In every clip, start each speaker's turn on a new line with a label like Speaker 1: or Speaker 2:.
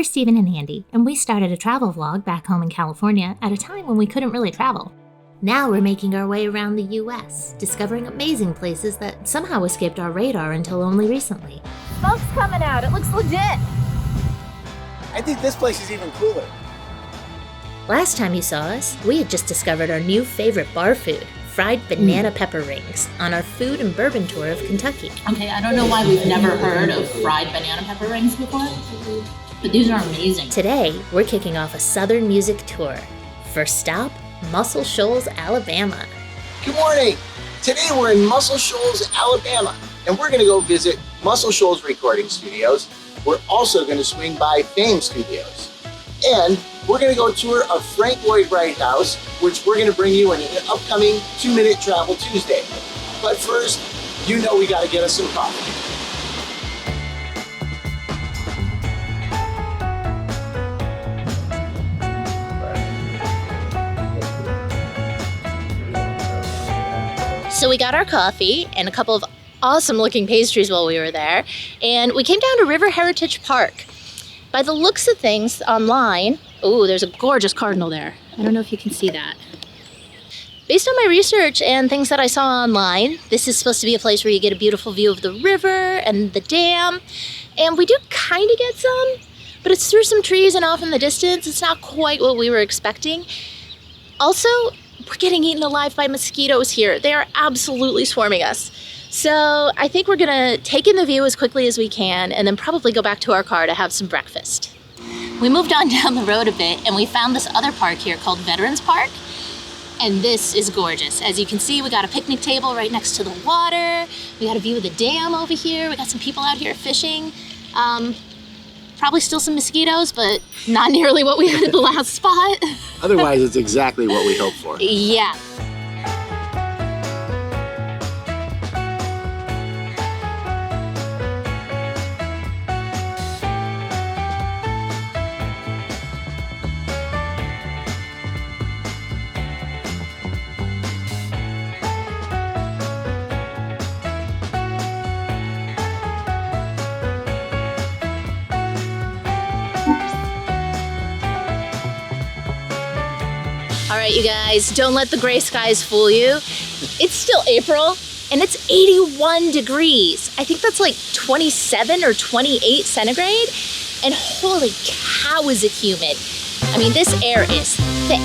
Speaker 1: Steven and Andie, and we started a travel vlog back home in California at a time when we couldn't really travel. Now we're making our way around the US, discovering amazing places that somehow escaped our radar until only recently.
Speaker 2: Smoke's coming out, it looks legit.
Speaker 3: I think this place is even cooler.
Speaker 1: Last time you saw us, we had just discovered our new favorite bar food, fried banana pepper rings, on our food and bourbon tour of Kentucky.
Speaker 4: Okay, I don't know why we've never heard of fried banana pepper rings before, but these are amazing.
Speaker 1: Today, we're kicking off a Southern music tour. First stop, Muscle Shoals, Alabama.
Speaker 3: Good morning. Today we're in Muscle Shoals, Alabama, and we're going to go visit Muscle Shoals Recording Studios. We're also going to swing by Fame Studios. And we're going to go tour of Frank Lloyd Wright House, which we're going to bring you in an upcoming 2-Minute Travel Tuesday. But first, you know we got to get us some coffee.
Speaker 1: So we got our coffee and a couple of awesome looking pastries while we were there, and we came down to River Heritage Park. By the looks of things online, oh, there's a gorgeous cardinal there. I don't know if you can see that. Based on my research and things that I saw online, this is supposed to be a place where you get a beautiful view of the river and the dam, and we do kind of get some, but it's through some trees and off in the distance. It's not quite what we were expecting. Also, we're getting eaten alive by mosquitoes here. They are absolutely swarming us. So I think we're gonna take in the view as quickly as we can and then probably go back to our car to have some breakfast. We moved on down the road a bit and we found this other park here called Veterans Park. And this is gorgeous. As you can see, we got a picnic table right next to the water. We got a view of the dam over here. We got some people out here fishing. Probably still some mosquitoes, but not nearly what we had at the last spot.
Speaker 3: Otherwise, it's exactly what we hoped for.
Speaker 1: Yeah. All right, you guys, don't let the gray skies fool you. It's still April, and it's 81 degrees. I think that's like 27 or 28 centigrade, and holy cow, is it humid. I mean, this air is thick.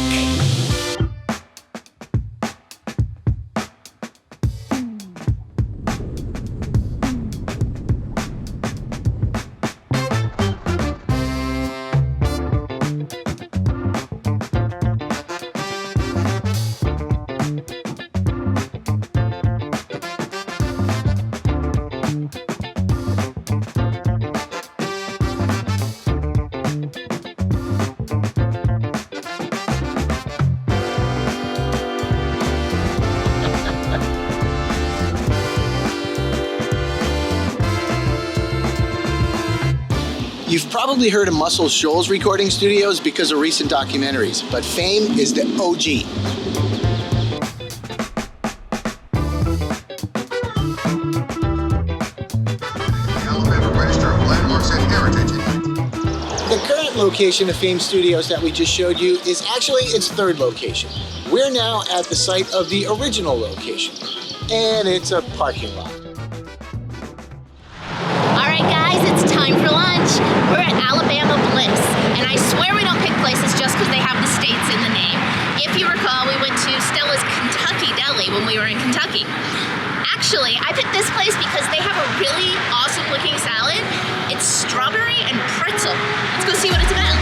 Speaker 3: You've probably heard of Muscle Shoals Recording Studios because of recent documentaries, but Fame is the OG.
Speaker 5: Alabama Register of Landmarks and Heritage.
Speaker 3: The current location of Fame Studios that we just showed you is actually its third location. We're now at the site of the original location, and it's a parking lot.
Speaker 1: All right, guys, it's time for lunch. We're at Alabama Bliss, and I swear we don't pick places just because they have the states in the name. If you recall, we went to Stella's Kentucky Deli when we were in Kentucky. Actually, I picked this place because they have a really awesome looking salad. It's strawberry and pretzel. Let's go see what it's about.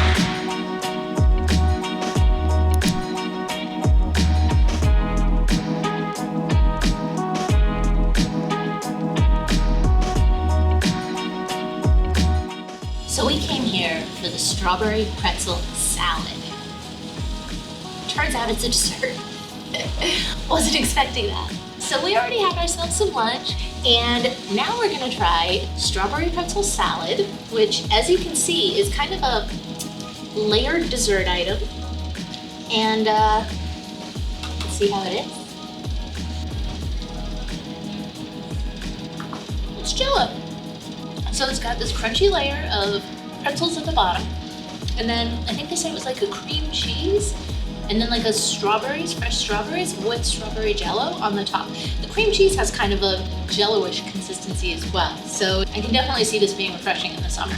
Speaker 1: So we came here for the strawberry pretzel salad. Turns out it's a dessert. Wasn't expecting that. So we already had ourselves some lunch, and now we're gonna try strawberry pretzel salad, which, as you can see, is kind of a layered dessert item. And let's see how it is. Let's chill it. So it's got this crunchy layer of pretzels at the bottom,
Speaker 4: And then I think they said it was like a cream cheese and then like a fresh strawberries with strawberry jello on the top. The cream cheese has kind of a jello-ish consistency as well. So I can definitely see this being refreshing in the summer.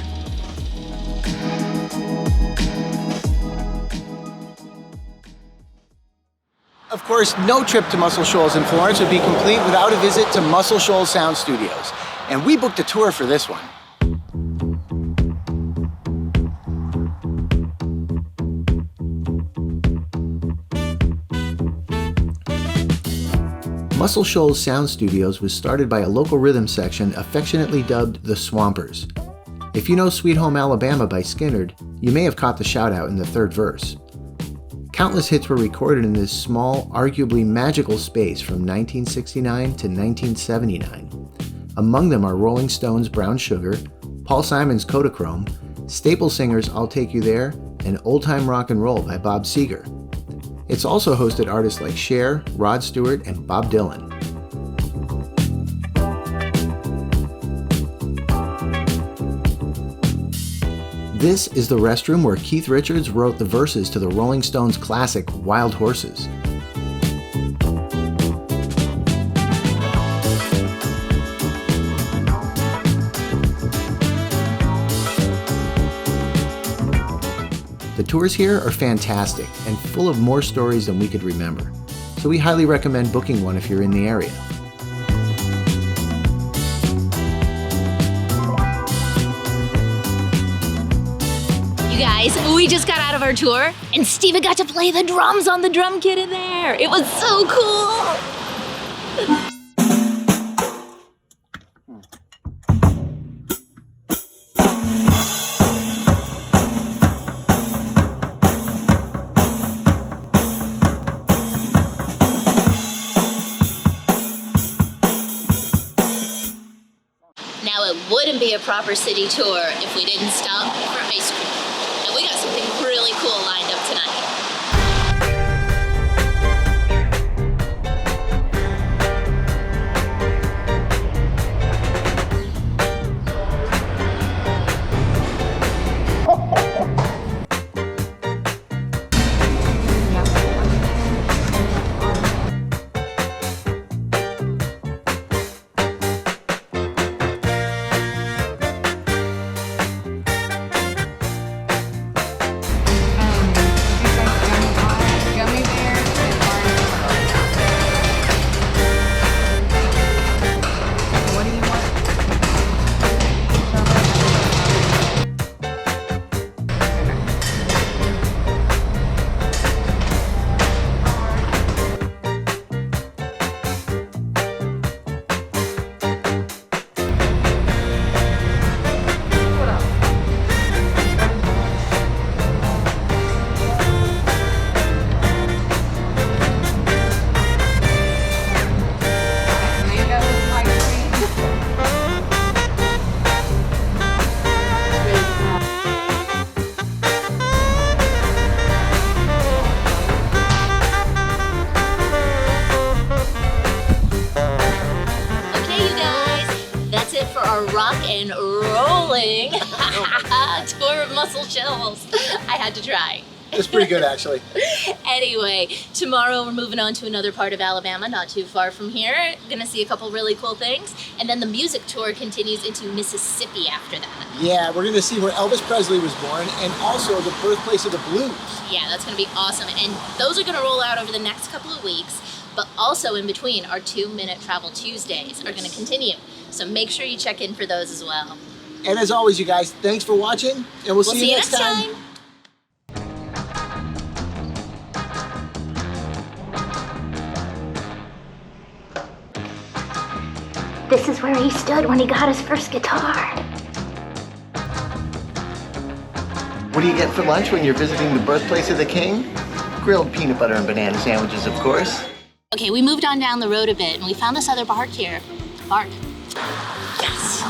Speaker 3: Of course, no trip to Muscle Shoals in Florence would be complete without a visit to Muscle Shoals Sound Studios. And we booked a tour for this one. Muscle Shoals Sound Studios was started by a local rhythm section affectionately dubbed the Swampers. If you know Sweet Home Alabama by Skinnerd, you may have caught the shout out in the third verse. Countless hits were recorded in this small, arguably magical space from 1969 to 1979. Among them are Rolling Stones' Brown Sugar, Paul Simon's Kodachrome, Staple Singers' I'll Take You There, and Old Time Rock and Roll by Bob Seger. It's also hosted artists like Cher, Rod Stewart, and Bob Dylan. This is the restroom where Keith Richards wrote the verses to the Rolling Stones classic Wild Horses. The tours here are fantastic and full of more stories than we could remember, so we highly recommend booking one if you're in the area.
Speaker 1: Guys, we just got out of our tour and Steven got to play the drums on the drum kit in there. It was so cool. Now it wouldn't be a proper city tour if we didn't stop for ice cream. And we got something really cool lined up tonight. Rock and rolling tour of Muscle Shoals. I had to try.
Speaker 3: It's pretty good, actually.
Speaker 1: Anyway, tomorrow we're moving on to another part of Alabama, not too far from here. Gonna see a couple really cool things. And then the music tour continues into Mississippi after that.
Speaker 3: Yeah, we're gonna see where Elvis Presley was born and also the birthplace of the blues.
Speaker 1: Yeah, that's gonna be awesome. And those are gonna roll out over the next couple of weeks. But also in between, our 2-Minute Travel Tuesdays are gonna continue. So make sure you check in for those as well.
Speaker 3: And as always, you guys, thanks for watching, and we'll see you next time.
Speaker 2: This is where he stood when he got his first guitar.
Speaker 3: What do you get for lunch when you're visiting the birthplace of the king? Grilled peanut butter and banana sandwiches, of course.
Speaker 1: Okay, we moved on down the road a bit and we found this other bark here. Bark. Yes.